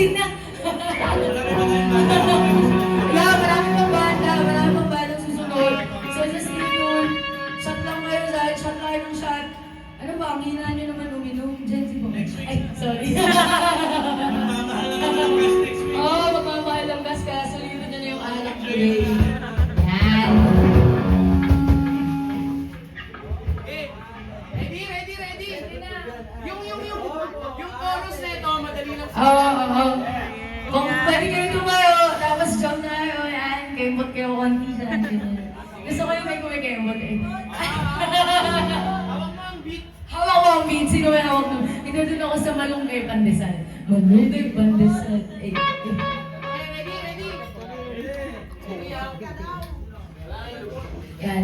Ayusin na! Yeah, marami pang banda susunod. So, just stay tuned. Shot lang kayo dahil shot lang ng shot. Ano ba, ang hina nyo naman uminom? Gen Z po. Ay, sorry. Oo, magmamahal ang gas kaya sulitin nyo na yung alak today. Yan. Ready? Yung chorus na ito, madali lang Oo. Kung pwede kayo tumayo, tapos jump na kayo, yan. Kembot kayo konti dyan. Gusto ko yung may kumikembot eh. Hawak mo ang beat. Hawak ko ang beat. Sino may hawak nun? Ito dun ako sa Malunggay Pandesal. Malunggay Pandesal. Eh. Ready? Yan.